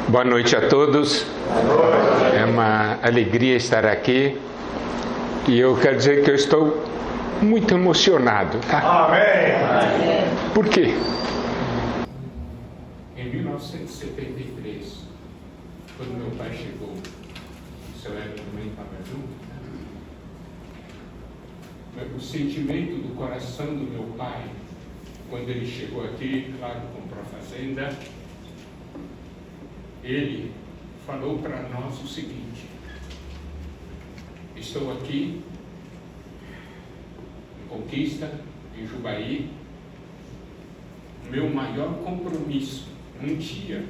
Boa noite a todos. É uma alegria estar aqui e eu quero dizer que eu estou muito emocionado, tá? Amém. Por quê? Em 1973, quando meu pai chegou, o seu Hélio também estava junto, o sentimento do coração do meu pai, quando ele chegou aqui, claro, comprou a fazenda, ele falou para nós o seguinte: estou aqui em Conquista, em Jubaí, meu maior compromisso um dia,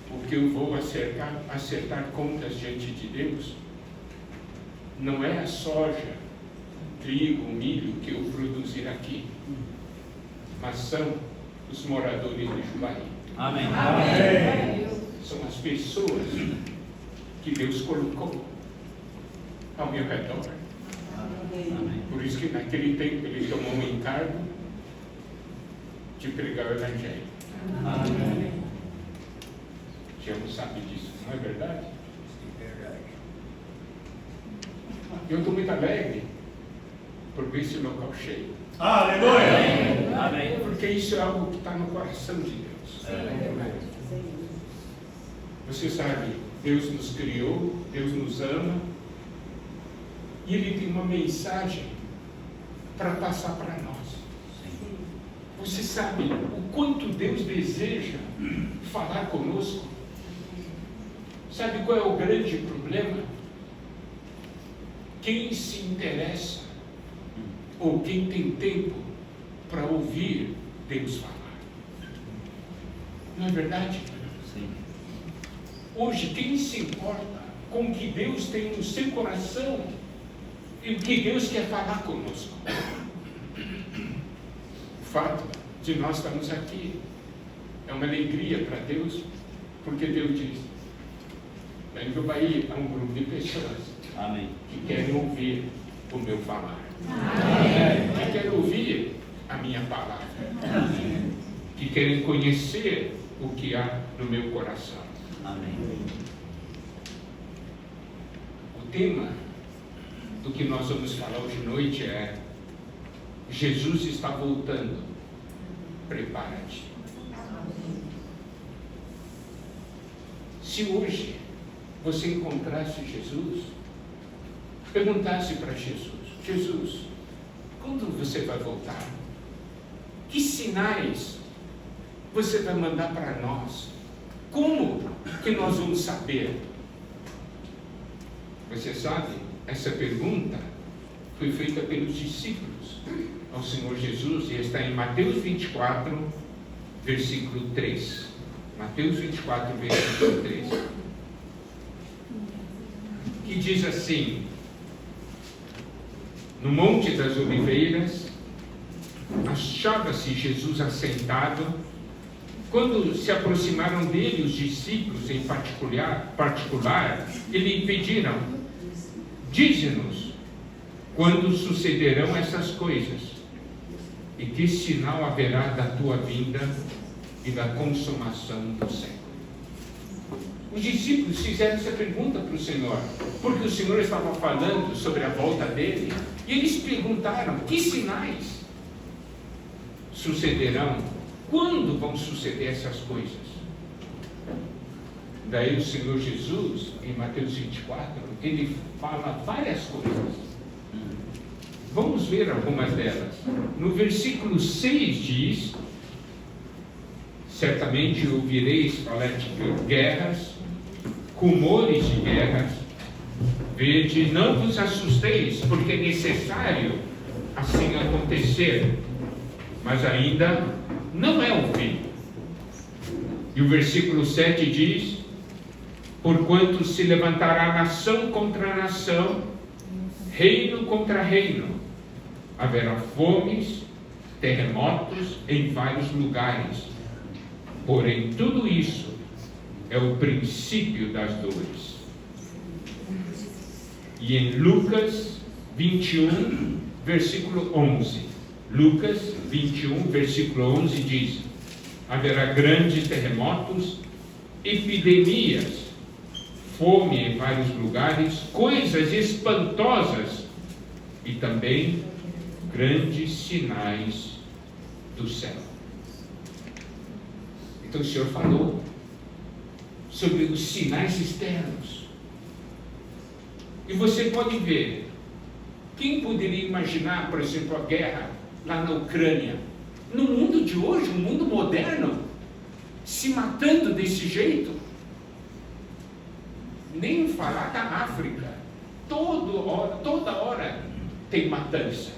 porque eu vou acertar contas diante de Deus, não é a soja, trigo, milho que eu produzir aqui, mas são os moradores de Jubaí. Amém. Amém. São as pessoas que Deus colocou ao meu redor. Amém. Por isso que naquele tempo ele tomou um encargo de pregar o Evangelho. Amém. Tiago sabe disso, não é verdade? Eu estou muito alegre por ver esse local cheio. Aleluia. Amém. Porque isso é algo que está no coração de Deus. Você sabe, Deus nos criou, Deus nos ama, e Ele tem uma mensagem para passar para nós. Você sabe o quanto Deus deseja falar conosco? Sabe qual é o grande problema? Quem se interessa ou quem tem tempo para ouvir Deus falar. Não é verdade? Sim. Hoje, quem se importa com o que Deus tem no seu coração e o que Deus quer falar conosco? O fato de nós estarmos aqui é uma alegria para Deus, porque Deus diz: em Jubaí há um grupo de pessoas Amém. que querem ouvir o meu falar. Amém. Que querem ouvir a minha palavra. Que querem conhecer o que há no meu coração. Amém. O tema do que nós vamos falar hoje à noite é: Jesus está voltando, prepara-te. Se hoje você encontrasse Jesus, perguntasse para Jesus: Jesus, quando você vai voltar? Que sinais você vai mandar para nós? Como que nós vamos saber? Você sabe, essa pergunta foi feita pelos discípulos ao Senhor Jesus e está em Mateus 24, versículo 3. Mateus 24, versículo 3. Que diz assim: no Monte das Oliveiras, achava-se Jesus assentado. Quando se aproximaram dele os discípulos em particular, lhe pediram: dize-nos, quando sucederão essas coisas? E que sinal haverá da tua vinda e da consumação do século? Os discípulos fizeram essa pergunta para o Senhor, porque o Senhor estava falando sobre a volta dele, e eles perguntaram: que sinais sucederão? Quando vão suceder essas coisas? Daí o Senhor Jesus, em Mateus 24, ele fala várias coisas. Vamos ver algumas delas. No versículo 6 diz: certamente ouvireis falar de guerras, rumores de guerras. Vede, não vos assusteis, porque é necessário assim acontecer, mas ainda não é o fim. E o versículo 7 diz: porquanto se levantará nação contra nação, reino contra reino, haverá fomes, terremotos em vários lugares. Porém, tudo isso é o princípio das dores. E em Lucas 21, versículo 11, Lucas 21, versículo 11 diz: haverá grandes terremotos epidemias, fome em vários lugares, coisas espantosas e também grandes sinais do céu. Então o Senhor falou sobre os sinais externos. E você pode ver, quem poderia imaginar, por exemplo, a guerra lá na Ucrânia, no mundo de hoje, um mundo moderno, se matando desse jeito? Nem falar da África, toda hora tem matança.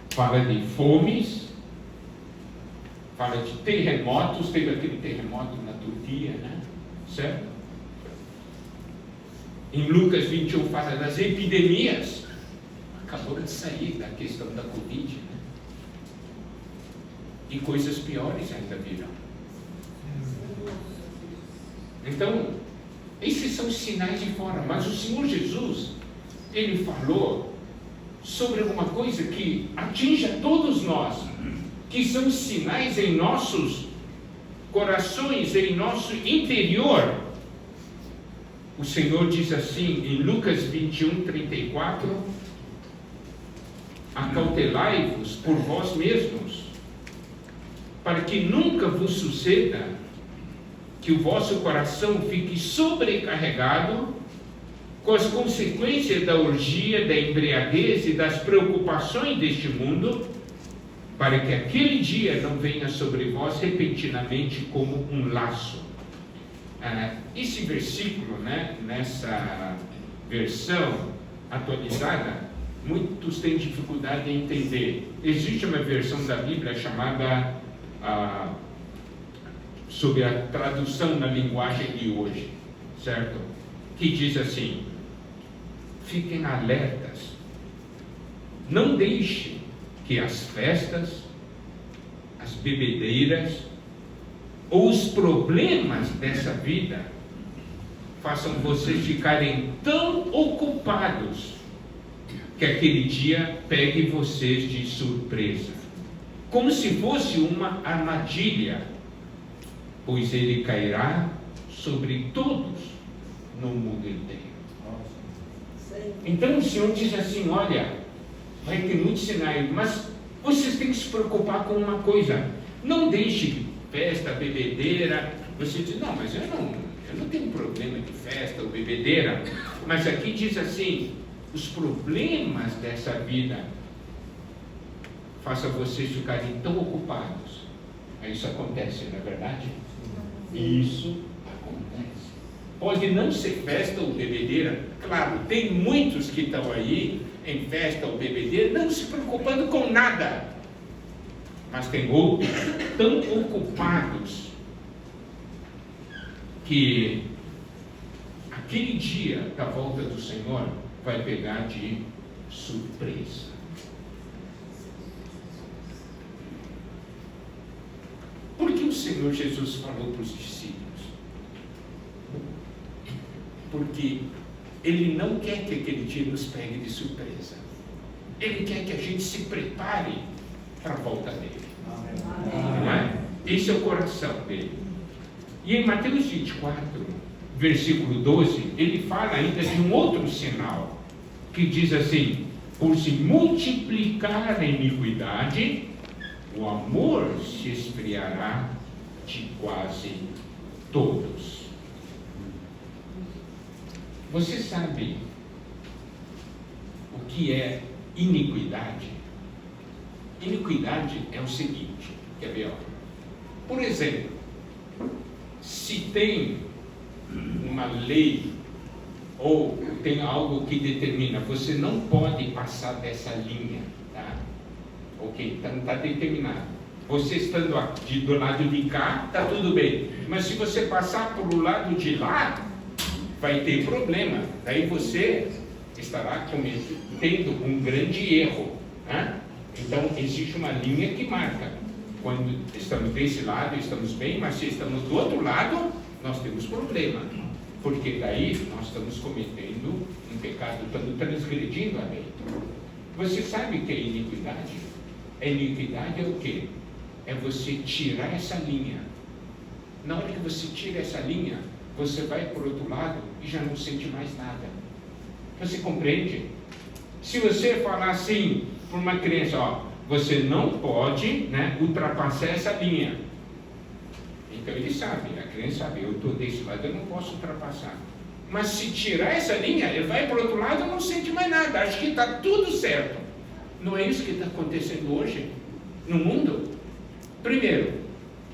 Fala de fomes, fala de terremotos, teve aquele terremoto na Turquia, né? Certo? Em Lucas 21 fala das epidemias. Acabou de sair da questão da Covid, né? E coisas piores ainda virão. Então, esses são sinais de fora. Mas o Senhor Jesus, Ele falou sobre alguma coisa que atinge a todos nós, que são sinais em nossos corações, em nosso interior. O Senhor diz assim, em Lucas 21, 34, acautelai-vos por vós mesmos, para que nunca vos suceda que o vosso coração fique sobrecarregado com as consequências da orgia, da embriaguez e das preocupações deste mundo, para que aquele dia não venha sobre vós repentinamente como um laço. Esse versículo, né, nessa versão atualizada, muitos têm dificuldade em entender. Existe uma versão da Bíblia chamada, sobre a tradução na linguagem de hoje, certo? Que diz assim: fiquem alertas, não deixem que as festas, as bebedeiras ou os problemas dessa vida façam vocês ficarem tão ocupados que aquele dia pegue vocês de surpresa, como se fosse uma armadilha, pois ele cairá sobre todos no mundo inteiro. Então o Senhor diz assim: olha, vai ter muitos sinais, mas vocês têm que se preocupar com uma coisa: não deixe festa, bebedeira. Você diz: não, mas eu não tenho problema de festa ou bebedeira. Mas aqui diz assim: os problemas dessa vida façam vocês ficarem tão ocupados. Isso acontece, não é verdade? Isso acontece. Pode não ser festa ou bebedeira. Claro, tem muitos que estão aí em festa ou bebedeira, não se preocupando com nada. Mas tem outros tão ocupados que aquele dia da volta do Senhor vai pegar de surpresa. Por que o Senhor Jesus falou para os discípulos? Porque Ele não quer que aquele dia nos pegue de surpresa. Ele quer que a gente se prepare para a volta dele. Não é? Esse é o coração dele. E em Mateus 24, versículo 12, ele fala ainda de um outro sinal, que diz assim: por se multiplicar a iniquidade, o amor se esfriará de quase todos. Você sabe o que é iniquidade? Iniquidade é o seguinte, quer ver? Por exemplo, se tem uma lei ou tem algo que determina, você não pode passar dessa linha, tá? Ok, então está determinado. Você estando do lado de cá, está tudo bem. Mas se você passar para o lado de lá, vai ter problema. Daí você estará cometendo um grande erro, né? Então existe uma linha que marca. Quando estamos desse lado, estamos bem, mas se estamos do outro lado, nós temos problema. Porque daí nós estamos cometendo um pecado, estamos transgredindo a lei. Você sabe o que é iniquidade? A iniquidade é o quê? é você tirar essa linha. Na hora que você tira essa linha, você vai para o outro lado e já não sente mais nada. Você compreende? Se você falar assim para uma criança, ó, você não pode, né, ultrapassar essa linha. Então ele sabe, a criança sabe, eu estou desse lado, eu não posso ultrapassar. Mas se tirar essa linha, ele vai para o outro lado e não sente mais nada. Acho que está tudo certo. Não é isso que está acontecendo hoje no mundo? Primeiro,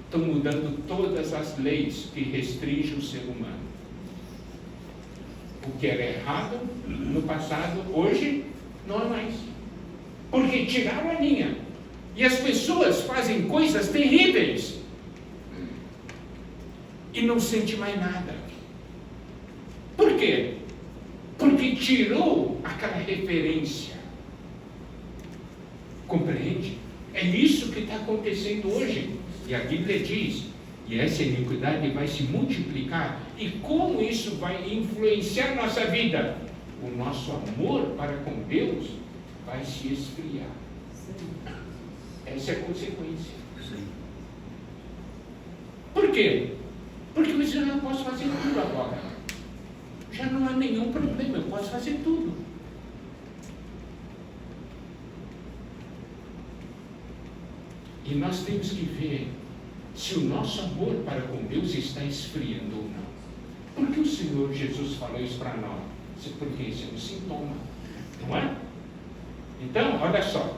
estão mudando todas as leis que restringem o ser humano. O que era errado no passado, hoje não é mais. Porque tiraram a linha. E as pessoas fazem coisas terríveis e não sentem mais nada. Por quê? Porque tirou aquela referência. Compreende? É isso que está acontecendo hoje. E a Bíblia diz, e essa iniquidade vai se multiplicar. E como isso vai influenciar nossa vida? O nosso amor para com Deus vai se esfriar. Essa é a consequência. Por quê? Porque eu já não posso fazer tudo agora. Já não há nenhum problema, eu posso fazer tudo. E nós temos que ver se o nosso amor para com Deus está esfriando ou não. Por que o Senhor Jesus falou isso para nós? Porque isso é um sintoma, não é? Então, olha só,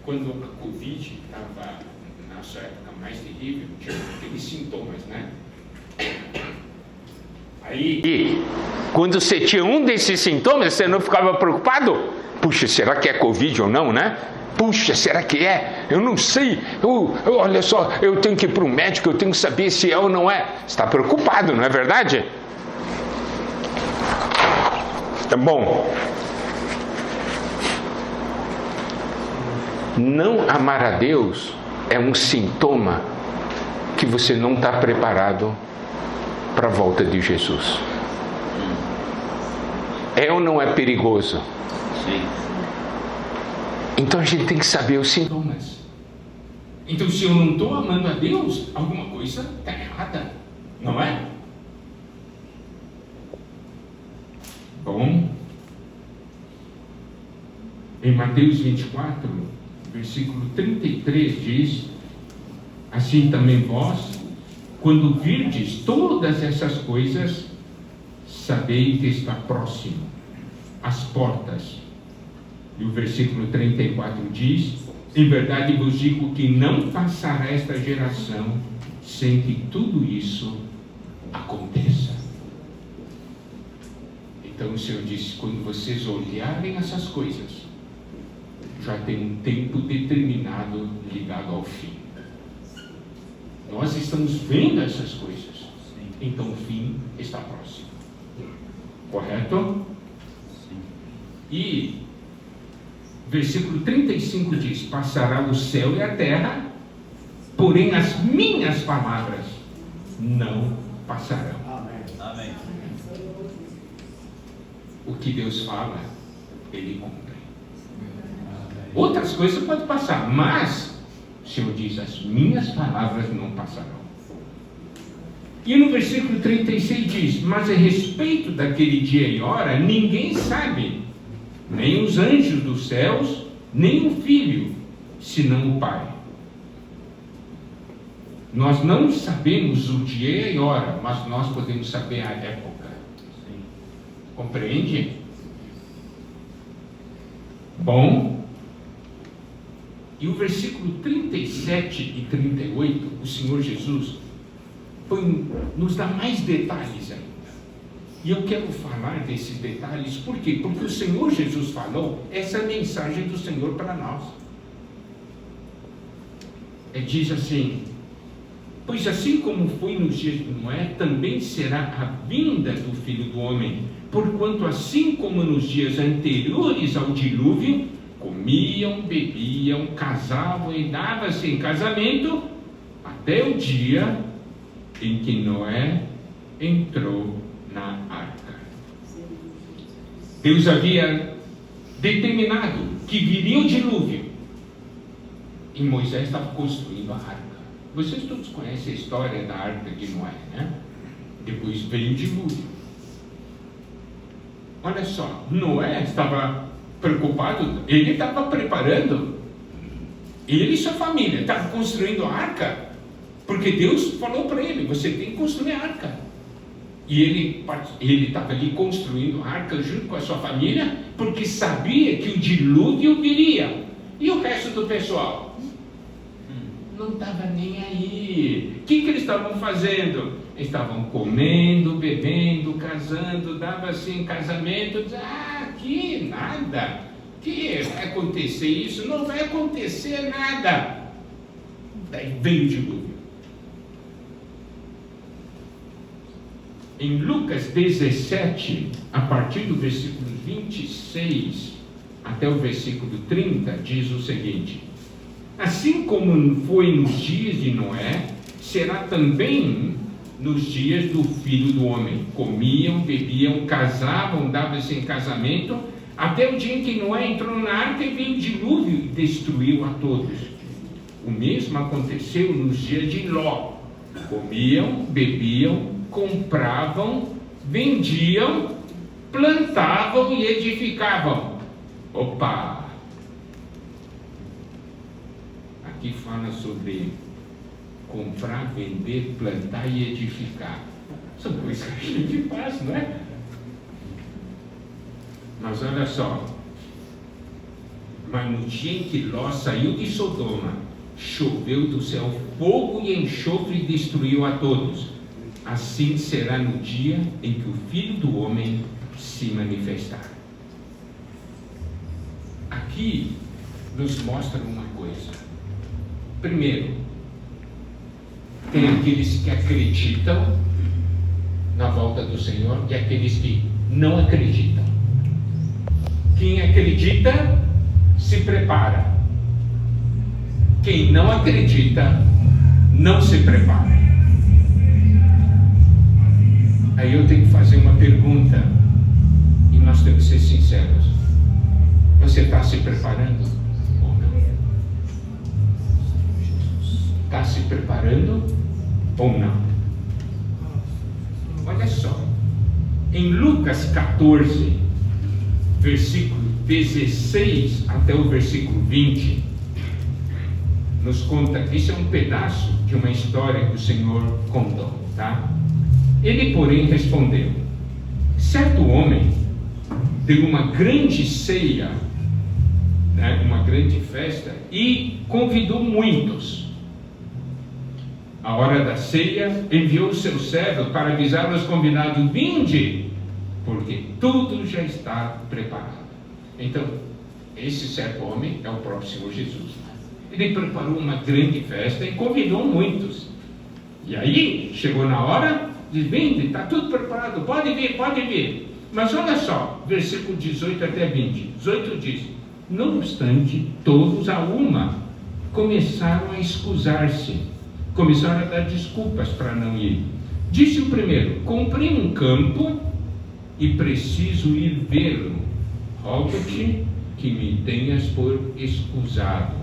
quando a Covid estava na nossa época mais terrível, tinha aqueles sintomas, né? Aí, quando você tinha um desses sintomas, você não ficava preocupado? Puxa, será que é Covid ou não, né? Puxa, será que é? Eu não sei. Olha só, eu tenho que ir para o médico, eu tenho que saber se é ou não é. Você está preocupado, não é verdade? Tá bom. Não amar a Deus é um sintoma que você não está preparado para a volta de Jesus. É ou não é perigoso? Sim. Então a gente tem que saber os sintomas. Então, se eu não estou amando a Deus, alguma coisa está errada, não é? Bom, em Mateus 24, versículo 33 diz: assim também vós, quando virdes todas essas coisas, sabei que está próximo, às portas. E o versículo 34 diz: em verdade vos digo que não passará esta geração sem que tudo isso aconteça. Então o Senhor disse: quando vocês olharem essas coisas, já tem um tempo determinado ligado ao fim. Nós estamos vendo essas coisas, então o fim está próximo. Correto? E versículo 35 diz: passará o céu e a terra, porém as minhas palavras não passarão. Amém. O que Deus fala, Ele cumpre. Outras coisas podem passar, mas o Senhor diz: as minhas palavras não passarão. E no versículo 36 diz: mas a respeito daquele dia e hora, ninguém sabe, nem os anjos dos céus, nem o Filho, senão o Pai. Nós não sabemos o dia e hora, mas nós podemos saber a época. Sim. Compreende? Bom, e o versículo 37 e 38, o Senhor Jesus nos dá mais detalhes ainda. E eu quero falar desses detalhes, por quê? Porque o Senhor Jesus falou essa mensagem do Senhor para nós. Diz assim: pois assim como foi nos dias de Noé, também será a vinda do Filho do Homem. Porquanto assim como nos dias anteriores ao dilúvio, comiam, bebiam, casavam e davam-se em casamento, até o dia em que Noé entrou na arca. Deus havia determinado que viria o dilúvio, E Moisés estava construindo a arca. Vocês todos conhecem a história da arca de Noé, né? Depois veio o dilúvio. Olha só, Noé estava preocupado, ele estava preparando, ele e sua família estavam construindo a arca, porque Deus falou para ele: você tem que construir a arca. E ele estava ali construindo a arca junto com a sua família, porque sabia que o dilúvio viria. E o resto do pessoal? Não estava nem aí. O que eles estavam fazendo? Estavam comendo, bebendo, casando, dava assim casamento, que nada, que vai acontecer isso? Não vai acontecer nada. Daí veio o dilúvio. Em Lucas 17, a partir do versículo 26 até o versículo 30, diz o seguinte: assim como foi nos dias de Noé, será também nos dias do Filho do Homem. Comiam, bebiam, casavam, davam-se em casamento, até o dia em que Noé entrou na arca e veio o dilúvio e destruiu a todos. O mesmo aconteceu nos dias de Ló. Comiam, bebiam, compravam, vendiam, plantavam e edificavam. Opa! Aqui fala sobre comprar, vender, plantar e edificar. São coisas que a gente faz, não é? Mas olha só, mas no dia em que Ló saiu de Sodoma, choveu do céu fogo e enxofre e destruiu a todos. Assim será no dia em que o Filho do Homem se manifestar. Aqui nos mostra uma coisa. Primeiro, tem aqueles que acreditam na volta do Senhor e aqueles que não acreditam. Quem acredita se prepara. Quem não acredita não se prepara. Aí eu tenho que fazer uma pergunta e nós temos que ser sinceros. Você está se preparando ou não? Está se preparando ou não? Olha só, em Lucas 14, versículo 16 até o versículo 20, nos conta, isso é um pedaço de uma história que o Senhor contou, tá? Ele, porém, respondeu: certo homem deu uma grande ceia, né, uma grande festa, e convidou muitos. À hora da ceia, enviou o seu servo para avisar os convidados: vinde, porque tudo já está preparado. Então, esse certo homem é o próprio Senhor Jesus. Ele preparou uma grande festa e convidou muitos. E aí, chegou na hora, diz: vinde, está tudo preparado, pode vir, pode vir. Mas olha só, versículo 18 até 20. 18 diz: não obstante, todos a uma começaram a escusar-se, começaram a dar desculpas para não ir. Disse o primeiro: comprei um campo e preciso ir vê-lo. Rogo-te que me tenhas por escusado.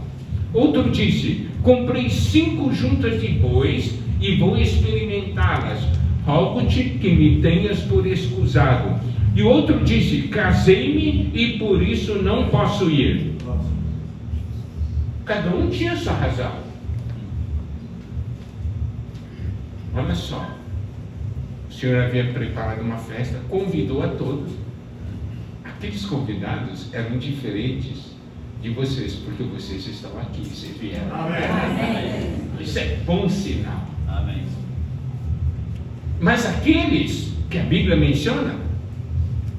Outro disse: comprei 5 juntas de bois e vou experimentá-las. Rogo-te que me tenhas por escusado. E outro disse: casei-me e por isso não posso ir. Cada um tinha sua razão. Olha só, o Senhor havia preparado uma festa, convidou a todos. Aqueles convidados eram diferentes de vocês, porque vocês estão aqui, vocês vieram. Amém. Isso é bom sinal. Amém. Mas aqueles que a Bíblia menciona,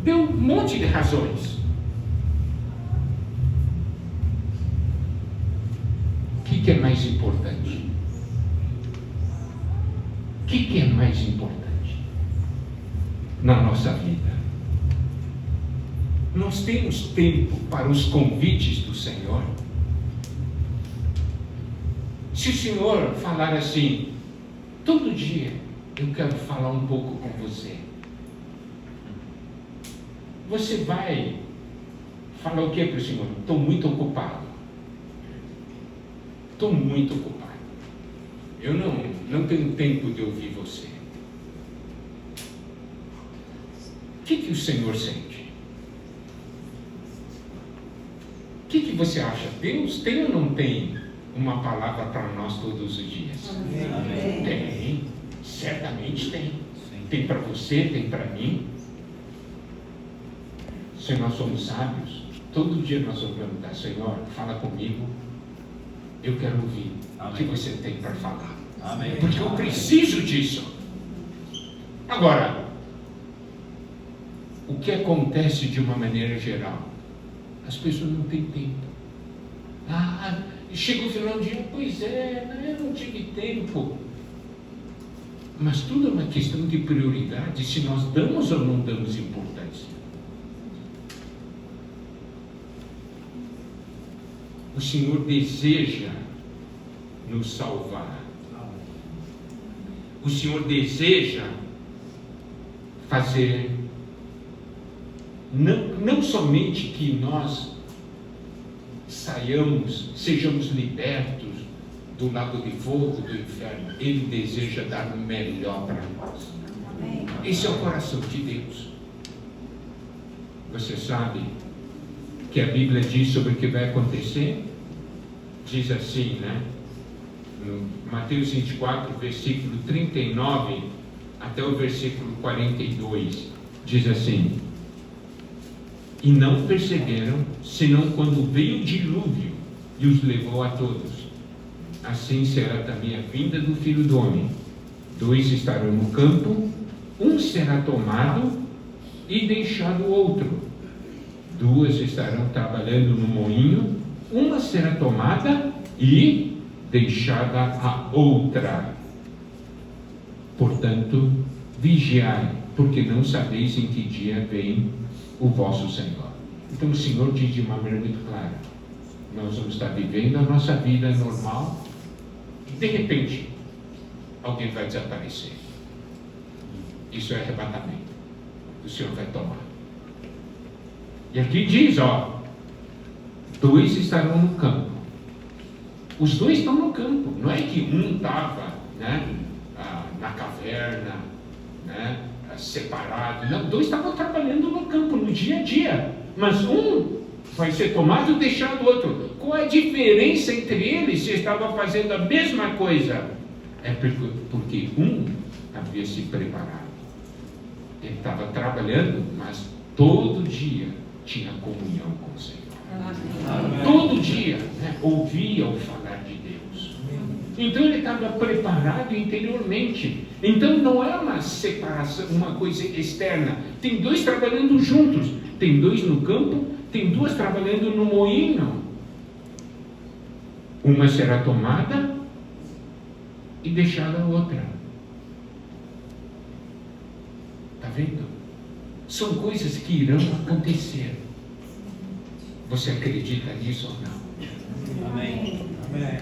deu um monte de razões. O que é mais importante? O que é mais importante na nossa vida? Nós temos tempo para os convites do Senhor? Se o Senhor falar assim: todo dia eu quero falar um pouco com você, você vai falar o que para o Senhor? Estou muito ocupado. estou muito ocupado. Eu não tenho tempo de ouvir você. O que o Senhor sente? O que você acha? Deus tem ou não tem uma palavra para nós todos os dias? Amém. Tem, certamente tem. Sim. Tem para você, tem para mim. Se nós somos sábios, todo dia nós vamos perguntar: Senhor, fala comigo, eu quero ouvir o que você tem para falar. Amém. Porque eu preciso disso. Agora, o que acontece de uma maneira geral? As pessoas não têm tempo. Chega o final do dia, pois é, eu não tive tempo. Mas tudo é uma questão de prioridade, se nós damos ou não damos importância. O Senhor deseja nos salvar. O Senhor deseja fazer não somente que nós sejamos libertos do lago de fogo do inferno. Ele deseja dar o melhor para nós. Esse é o coração de Deus. Você sabe que a Bíblia diz sobre o que vai acontecer? Diz assim, né? No Mateus 24, versículo 39 até o versículo 42, diz assim: e não perceberam, senão quando veio o dilúvio e os levou a todos. Assim será também a vinda do Filho do Homem. 2 estarão no campo, um será tomado e deixado o outro. 2 estarão trabalhando no moinho, uma será tomada e deixada a outra. Portanto, vigiai, porque não sabeis em que dia vem o vosso Senhor. Então o Senhor diz de uma maneira muito clara: nós vamos estar vivendo a nossa vida normal e de repente alguém vai desaparecer. Isso é arrebatamento. O Senhor vai tomar. E aqui diz, 2 estarão no campo. Os 2 estão no campo. Não é que um estava, na caverna, separado. Não, 2 estavam trabalhando no campo, no dia a dia. Mas um vai ser tomado e deixado o outro. Qual é a diferença entre eles se estava fazendo a mesma coisa? É porque um havia se preparado. Ele estava trabalhando, mas todo dia tinha comunhão com o Senhor. Amém. Todo dia ouvia o falar de Deus. Então ele estava preparado interiormente. Então não é uma separação, uma coisa externa. Tem 2 trabalhando juntos. Tem 2 no campo, tem 2 trabalhando no moinho. Uma será tomada e deixada a outra. Está vendo? São coisas que irão acontecer. Você acredita nisso ou não? Amém. Amém.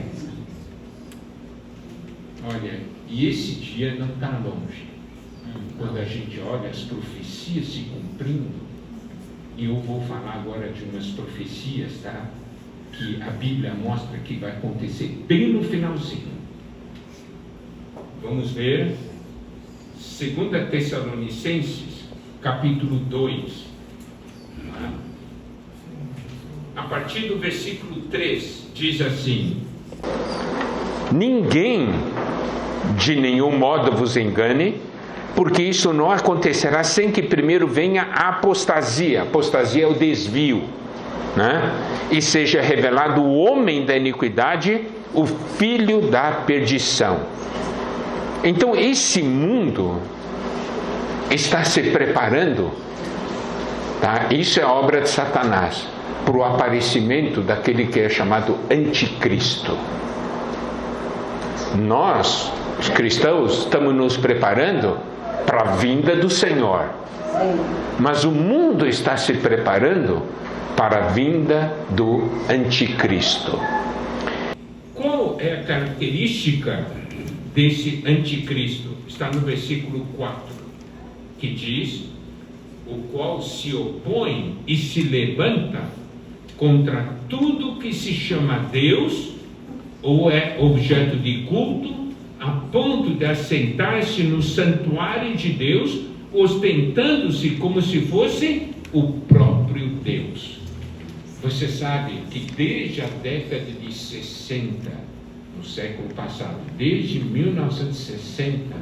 Olha, e esse dia não está longe. Quando a gente olha as profecias se cumprindo, e eu vou falar agora de umas profecias, tá? Que a Bíblia mostra que vai acontecer bem no finalzinho. Vamos ver 2 Tessalonicenses, capítulo 2. A partir do versículo 3, diz assim: ninguém de nenhum modo vos engane, porque isso não acontecerá sem que primeiro venha a apostasia. Apostasia é o desvio, e seja revelado o homem da iniquidade, o filho da perdição. Então esse mundo está se preparando, isso é obra de Satanás, para o aparecimento daquele que é chamado anticristo. Nós, os cristãos, estamos nos preparando para a vinda do Senhor. Mas o mundo está se preparando para a vinda do anticristo. Qual é a característica desse anticristo? Está no versículo 4, que diz: o qual se opõe e se levanta contra tudo que se chama Deus ou é objeto de culto, a ponto de assentar-se no santuário de Deus, ostentando-se como se fosse o próprio Deus. Você sabe que desde a década de 60, no século passado, desde 1960,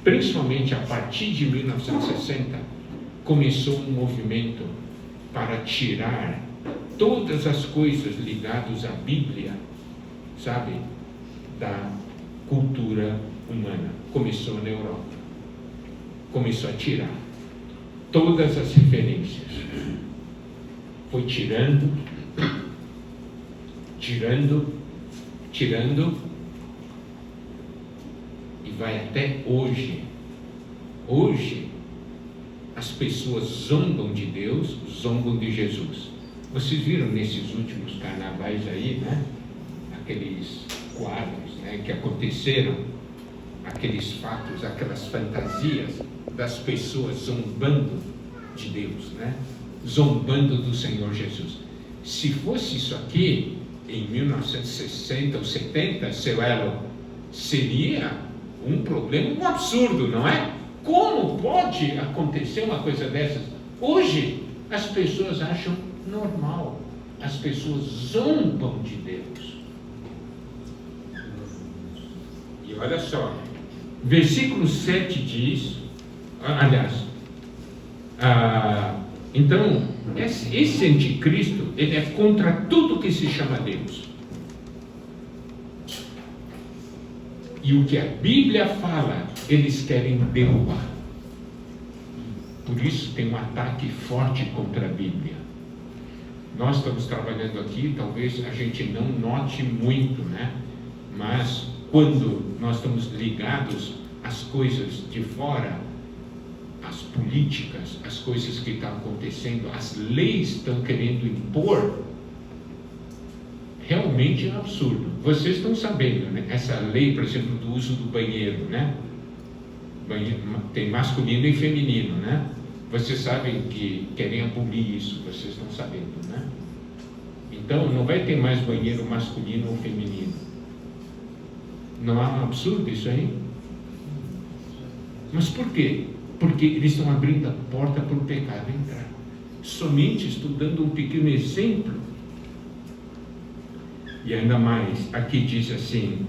principalmente a partir de 1960, começou um movimento para tirar todas as coisas ligadas à Bíblia, sabe, da cultura humana. Começou na Europa. Começou a tirar todas as referências. Foi tirando, e vai até hoje. Hoje, as pessoas zombam de Deus, zombam de Jesus. Vocês viram nesses últimos carnavais aí, né? Aqueles quadros, né, que aconteceram, aqueles fatos, aquelas fantasias das pessoas zombando de Deus, né? Zombando do Senhor Jesus. Se fosse isso aqui, em 1960 ou 70, seu Elo, seria um problema, um absurdo, não é? Como pode acontecer uma coisa dessas? Hoje, as pessoas acham normal. As pessoas zombam de Deus. E olha só, versículo 7 diz, então, esse anticristo, ele é contra tudo que se chama Deus. E o que a Bíblia fala, eles querem derrubar. Por isso tem um ataque forte contra a Bíblia. Nós estamos trabalhando aqui, talvez a gente não note muito, né? Mas quando nós estamos ligados às coisas de fora, as políticas, as coisas que estão acontecendo, as leis estão querendo impor, realmente é um absurdo. Vocês estão sabendo, né? Essa lei, por exemplo, do uso do banheiro, né? Banheiro, tem masculino e feminino, né? Vocês sabem que querem abolir isso, vocês estão sabendo, né? Então, não vai ter mais banheiro masculino ou feminino. Não há um absurdo isso aí? Mas por quê? Porque eles estão abrindo a porta para o pecado entrar. Somente estou dando um pequeno exemplo. E ainda mais, aqui diz assim,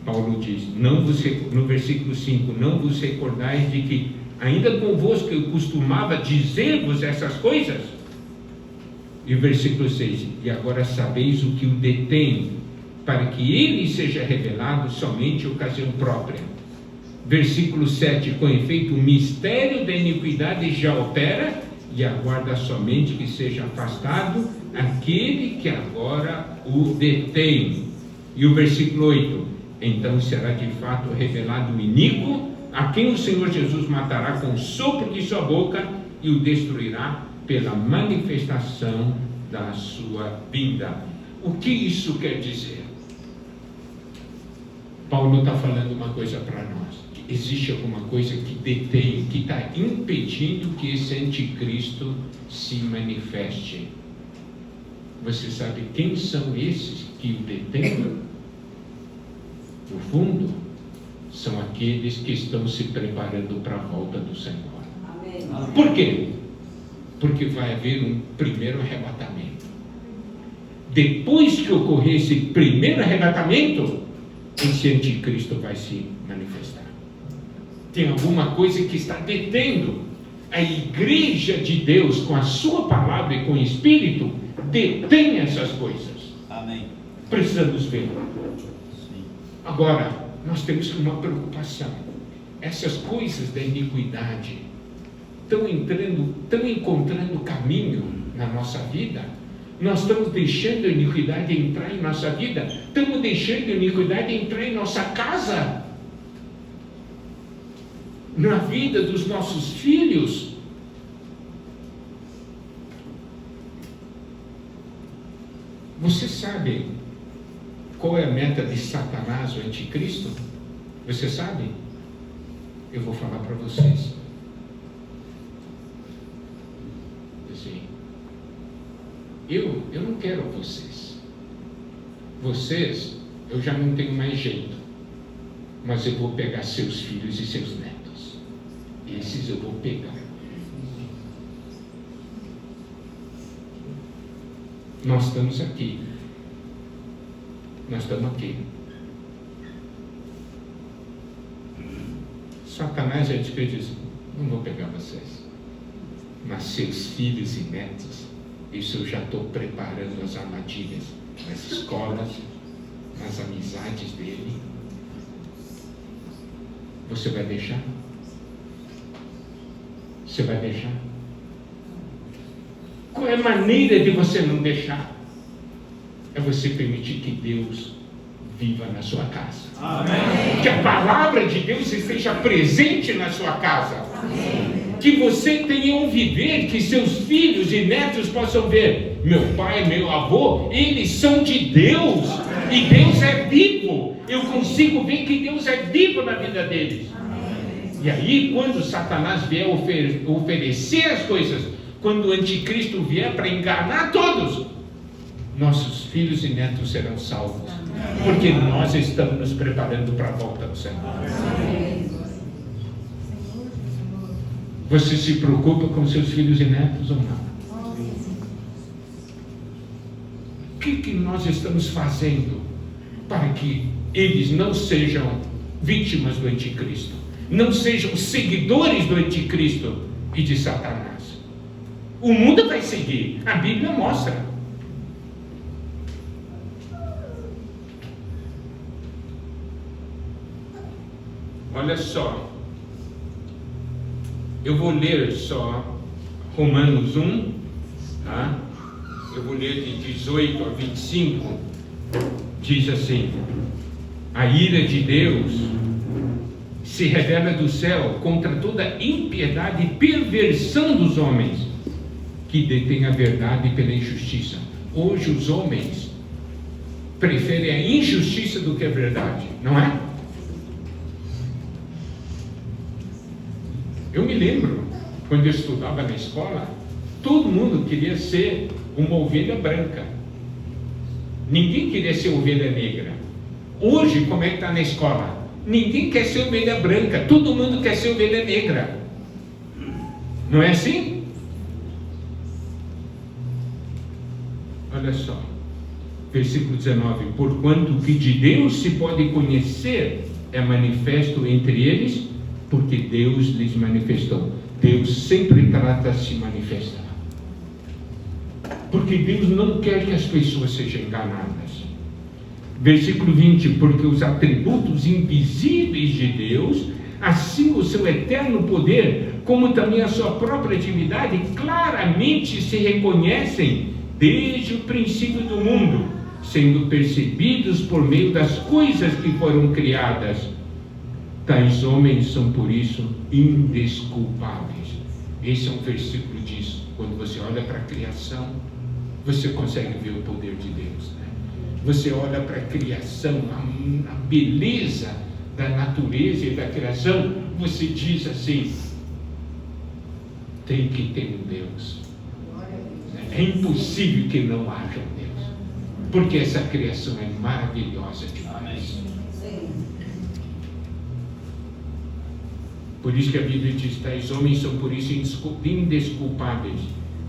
Paulo diz, no versículo 5, não vos recordais de que ainda convosco eu costumava dizer-vos essas coisas? E o versículo 6, e agora sabeis o que o detém, para que ele seja revelado somente em ocasião própria. Versículo 7, com efeito, o mistério da iniquidade já opera, e aguarda somente que seja afastado aquele que agora o detém. E o versículo 8, então será de fato revelado o iníquo, a quem o Senhor Jesus matará com o sopro de sua boca e o destruirá pela manifestação da sua vinda. O que isso quer dizer? Paulo está falando uma coisa para nós. Existe alguma coisa que detém, que está impedindo que esse anticristo se manifeste. Você sabe quem são esses que o detêm? No fundo, são aqueles que estão se preparando para a volta do Senhor. Amém. Por quê? Porque vai haver um primeiro arrebatamento. Depois que ocorrer esse primeiro arrebatamento, esse anticristo vai se manifestar. Tem alguma coisa que está detendo a igreja de Deus com a sua palavra e com o Espírito, detém essas coisas. Amém. Precisamos ver. Sim. Agora, nós temos uma preocupação. Essas coisas da iniquidade estão encontrando caminho na nossa vida. Nós estamos deixando a iniquidade entrar em nossa vida. Estamos deixando a iniquidade entrar em nossa casa, na vida dos nossos filhos. Você sabe qual é a meta de Satanás, o anticristo? Você sabe? Eu vou falar para vocês. Assim, eu não quero vocês. vocês, eu já não tenho mais jeito, mas eu vou pegar seus filhos e seus netos. Esses eu vou pegar. Nós estamos aqui. Nós estamos aqui. Satanás já diz, não vou pegar vocês, mas seus filhos e netos, isso eu já estou preparando as armadilhas nas escolas, nas amizades dele. Você vai deixar? Você vai deixar? Qual é a maneira de você não deixar? É você permitir que Deus viva na sua casa. Amém. Que a palavra de Deus esteja presente na sua casa. Amém. Que você tenha um viver, que seus filhos e netos possam ver, meu pai, meu avô, eles são de Deus. Amém. E Deus é vivo. Eu consigo ver que Deus é vivo na vida deles. Amém. E aí, quando Satanás vier oferecer as coisas, quando o anticristo vier para enganar todos, nossos filhos e netos serão salvos, porque nós estamos nos preparando para a volta do Senhor. Você se preocupa com seus filhos e netos ou não? O que nós estamos fazendo para que eles não sejam vítimas do anticristo, não sejam seguidores do anticristo e de Satanás? O mundo vai seguir, a Bíblia mostra. Olha só, eu vou ler só Romanos 1, tá? Eu vou ler de 18 a 25, diz assim: a ira de Deus se revela do céu contra toda impiedade e perversão dos homens que detêm a verdade pela injustiça. Hoje os homens preferem a injustiça do que a verdade, não é? Eu me lembro, quando eu estudava na escola, todo mundo queria ser uma ovelha branca. Ninguém queria ser ovelha negra. Hoje, como é que está na escola? Ninguém quer ser ovelha branca, todo mundo quer ser ovelha negra. Não é assim? Olha só, versículo 19: porquanto o que de Deus se pode conhecer é manifesto entre eles, porque Deus lhes manifestou. Deus sempre trata de se manifestar, porque Deus não quer que as pessoas sejam enganadas. Versículo 20: porque os atributos invisíveis de Deus, assim o seu eterno poder, como também a sua própria atividade, claramente se reconhecem desde o princípio do mundo, sendo percebidos por meio das coisas que foram criadas. Tais homens são por isso indesculpáveis. Esse é um versículo disso. Quando você olha para a criação, você consegue ver o poder de Deus, né? Você olha para a criação, a beleza da natureza e da criação, você diz assim: tem que ter um Deus. É impossível que não haja um Deus, porque essa criação é maravilhosa demais. Por isso que a Bíblia diz: tais homens são por isso indesculpáveis.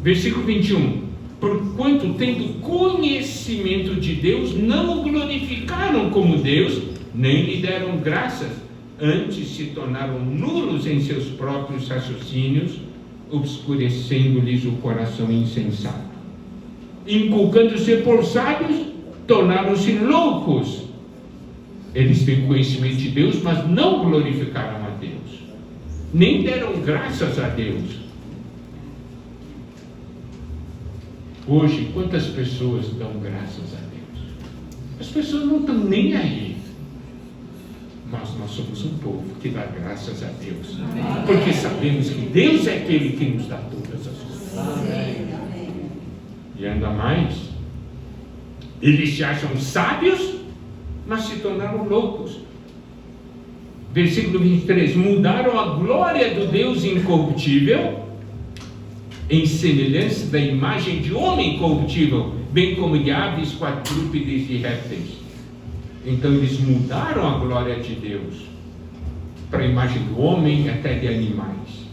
Versículo 21: porquanto tendo conhecimento de Deus, não o glorificaram como Deus, nem lhe deram graças, antes se tornaram nulos em seus próprios raciocínios, obscurecendo-lhes o coração insensato. Inculcando-se por sábios, tornaram-se loucos. Eles têm conhecimento de Deus, mas não glorificaram a Deus, nem deram graças a Deus. Hoje, quantas pessoas dão graças a Deus? As pessoas não estão nem aí. Mas nós somos um povo que dá graças a Deus, porque sabemos que Deus é aquele que nos dá todas as coisas. E ainda mais, eles se acham sábios, mas se tornaram loucos. Versículo 23: mudaram a glória do Deus incorruptível em semelhança da imagem de homem corruptível, bem como de aves, quadrúpedes e répteis. Então eles mudaram a glória de Deus para a imagem do homem e até de animais.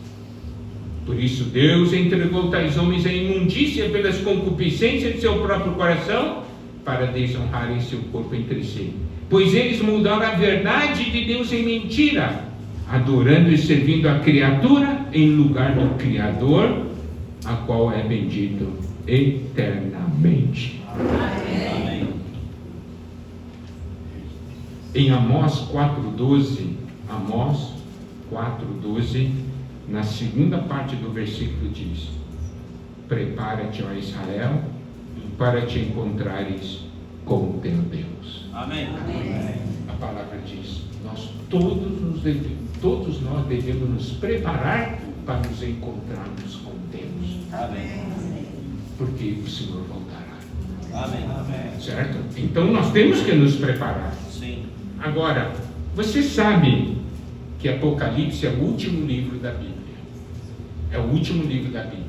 Por isso Deus entregou tais homens à imundícia pelas concupiscências de seu próprio coração, para desonrarem seu corpo entre si. Pois eles mudaram a verdade de Deus em mentira, adorando e servindo a criatura em lugar do Criador, a qual é bendito eternamente. Amém. Em Amós 4,12, na segunda parte do versículo diz: prepara-te, ó Israel, para te encontrares com o teu Deus. Amém. A palavra diz: todos nós devemos nos preparar para nos encontrarmos com Deus, Amém. porque o Senhor voltará. Amém. Certo? Então nós temos que nos preparar. Sim. Agora, você sabe que Apocalipse é o último livro da Bíblia. É o último livro da Bíblia.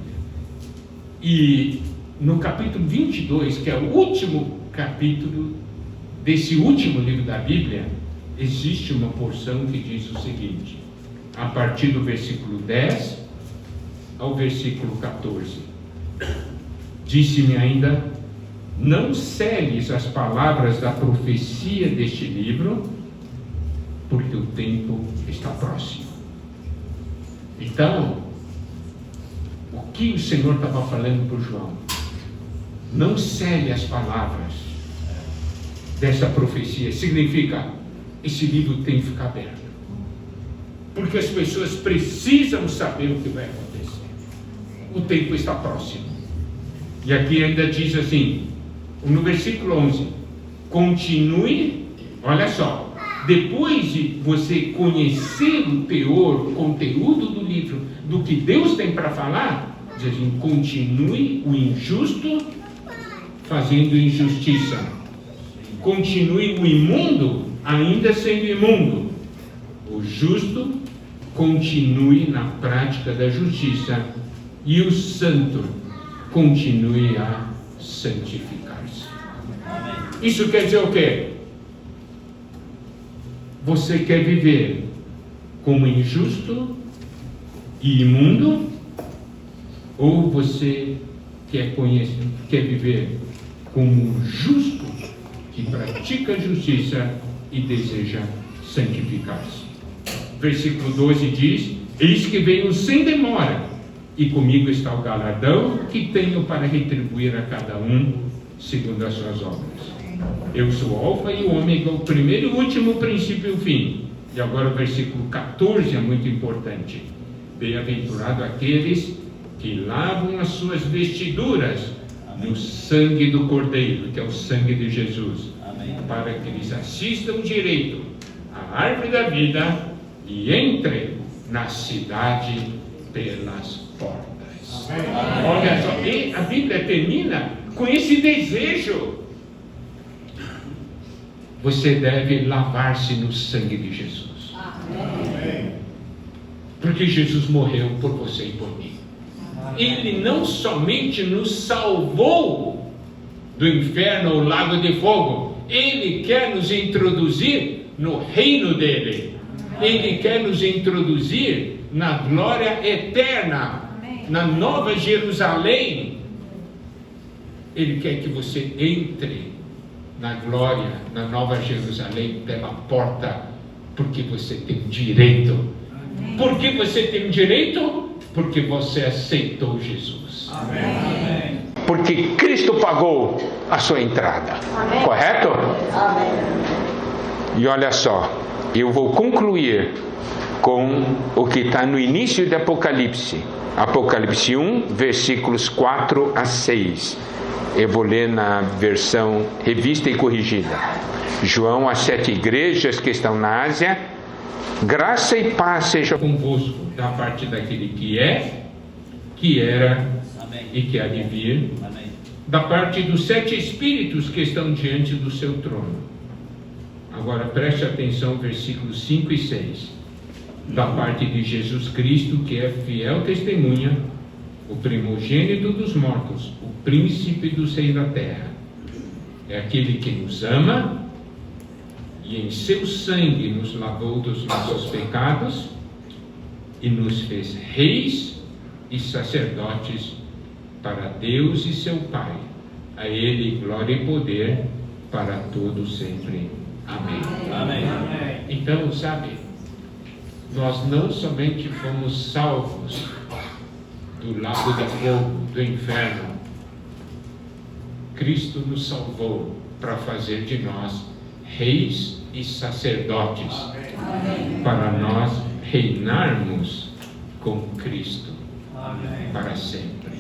E no capítulo 22, que é o último capítulo desse último livro da Bíblia, existe uma porção que diz o seguinte, a partir do versículo 10 ao versículo 14. Disse-me ainda: não selles as palavras da profecia deste livro, porque o tempo está próximo. Então, o que o Senhor estava falando para o João? Não cele as palavras dessa profecia. Significa, esse livro tem que ficar aberto, porque as pessoas precisam saber o que vai acontecer. O tempo está próximo. E aqui ainda diz assim, no versículo 11: continue, olha só, depois de você conhecer o teor, o conteúdo do livro, do que Deus tem para falar, diz assim: continue o injusto fazendo injustiça, continue o imundo ainda sendo imundo, o justo continue na prática da justiça, e o santo continue a santificar-se. Isso quer dizer o quê? Você quer viver como injusto e imundo, ou você quer viver como justo, que pratica a justiça e deseja santificar-se? Versículo 12 diz: eis que venho sem demora, e comigo está o galardão que tenho para retribuir a cada um segundo as suas obras. Eu sou o Alfa e o Ômega, o primeiro e o último, o princípio e o fim. E agora o versículo 14 é muito importante: bem-aventurado aqueles que lavam as suas vestiduras no sangue do Cordeiro, que é o sangue de Jesus, Amém. para que eles assistam direito à árvore da vida e entrem na cidade pelas portas. Amém. Olha só, e a Bíblia termina com esse desejo. Você deve lavar-se no sangue de Jesus. Amém. Porque Jesus morreu por você e por mim. Ele não somente nos salvou do inferno ou lago de fogo, Ele quer nos introduzir no reino dele. Ele quer nos introduzir na glória eterna, na Nova Jerusalém. Ele quer que você entre na glória, na Nova Jerusalém, pela porta, porque você tem direito. Por que você tem direito? Porque você aceitou Jesus. Amém. Porque Cristo pagou a sua entrada. Correto? E olha só, eu vou concluir com o que está no início de Apocalipse. Apocalipse 1, versículos 4 a 6. Eu vou ler na versão revista e corrigida. João, às 7 igrejas que estão na Ásia: graça e paz seja convosco, da parte daquele que é, que era Amém. e que há de vir, Amém. da parte dos 7 espíritos que estão diante do seu trono. Agora preste atenção, versículos 5 e 6. Da parte de Jesus Cristo, que é fiel testemunha, o primogênito dos mortos, o príncipe dos reis da terra. É aquele que nos ama e em seu sangue nos lavou dos nossos pecados e nos fez reis e sacerdotes para Deus e seu Pai. A Ele glória e poder para todos sempre. Amém. Amém. Então, sabe, nós não somente fomos salvos do lago de fogo, do inferno. Cristo nos salvou para fazer de nós reis e sacerdotes, para nós reinarmos com Cristo para sempre.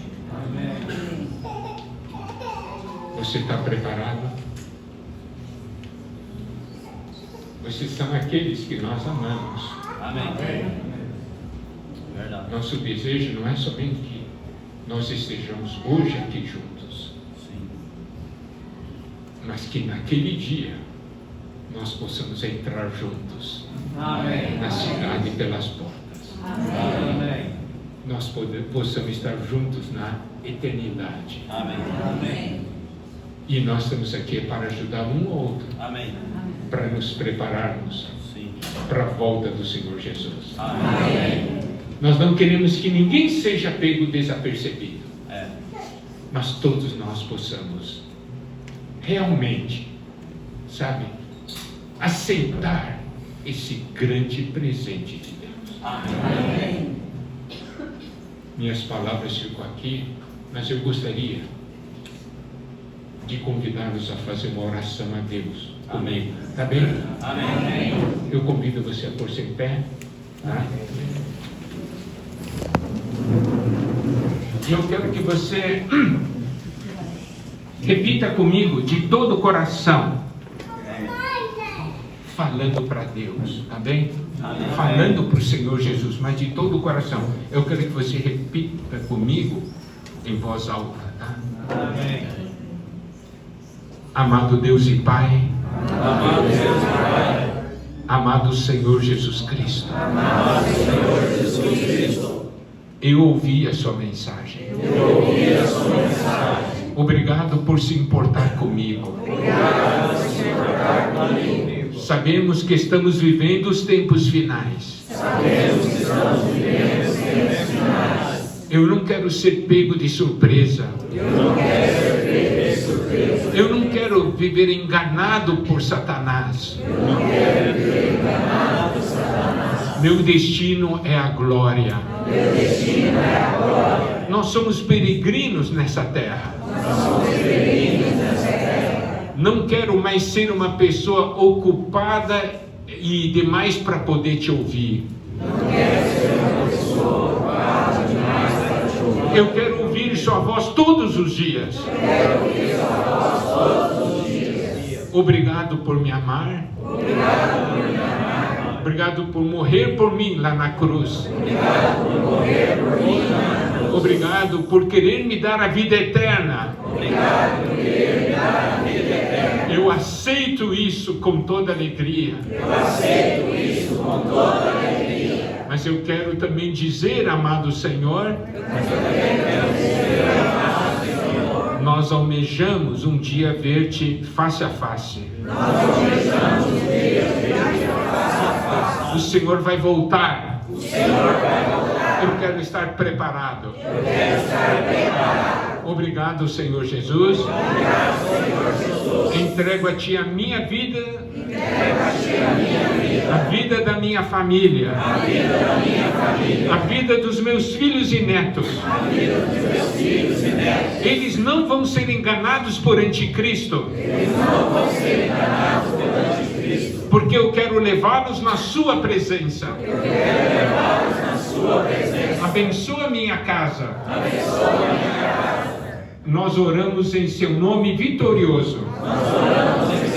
Você está preparado? Vocês são aqueles que nós amamos. Amém. Verdade. Nosso desejo não é somente que nós estejamos hoje aqui juntos, Sim. mas que naquele dia nós possamos entrar juntos Amém. na cidade pelas portas. Amém. Nós possamos estar juntos na eternidade. Amém. Amém. E nós estamos aqui para ajudar um ao outro, Amém. para nos prepararmos Sim. para a volta do Senhor Jesus. Amém. Nós não queremos que ninguém seja pego desapercebido, É. mas todos nós possamos realmente, sabe, aceitar esse grande presente de Deus. Amém. Minhas palavras ficam aqui, mas eu gostaria de convidá-los a fazer uma oração a Deus comigo, tá bem? Amém. Eu convido você a pôr-se em pé, tá? E eu quero que você repita comigo de todo o coração, falando para Deus, tá bem? Amém. Falando para o Senhor Jesus, mas de todo o coração. Eu quero que você repita comigo em voz alta, tá? Amém. Amado Deus e Pai, Amado Deus e Pai, amado Senhor Jesus Cristo, amado Senhor Jesus Cristo, eu ouvi a sua mensagem. eu ouvi a sua mensagem. Obrigado por se importar comigo. Obrigado por se importar comigo. Sabemos que estamos vivendo os tempos finais. Sabemos que estamos vivendo os tempos finais. Eu não quero ser pego de surpresa. Eu não quero ser pego de surpresa. Eu não quero viver enganado por Satanás. Eu não quero viver enganado por Satanás. Meu destino é a glória. Meu destino é a glória. Nós somos peregrinos nessa terra. Nós somos peregrinos nessa terra. Não quero mais ser uma pessoa ocupada e demais para poder te ouvir. Não quero ser uma pessoa ocupada demais para te ouvir. Eu quero ouvir sua voz todos os dias. Eu quero ouvir sua voz todos os dias. Obrigado por me amar. Obrigado por me amar. Obrigado por morrer por mim lá na cruz. Obrigado por morrer por mim na cruz. Obrigado por querer me dar a vida eterna. Obrigado por querer me dar a vida eterna. Eu aceito isso com toda alegria. Eu aceito isso com toda alegria. Mas eu quero também dizer, amado Senhor, nós almejamos um dia ver-te face a face. Nós almejamos um dia ver-te face a face. O Senhor vai voltar. O Senhor vai voltar. Eu quero estar preparado. Eu quero estar preparado. Obrigado, Senhor Jesus. Obrigado, Senhor Jesus. Entrego a Ti a minha vida, Entrego a Ti a minha vida. a vida da minha família, A vida da minha família. a vida dos meus filhos e netos. A vida dos meus filhos e netos. Eles não vão ser enganados por anticristo, Eles não vão ser enganados pelo anticristo. porque eu quero levá-los na Sua presença. Eu quero levá-los na sua presença. Abençoa minha casa. Abençoa a minha casa. Nós oramos em Seu nome vitorioso. Nós oramos em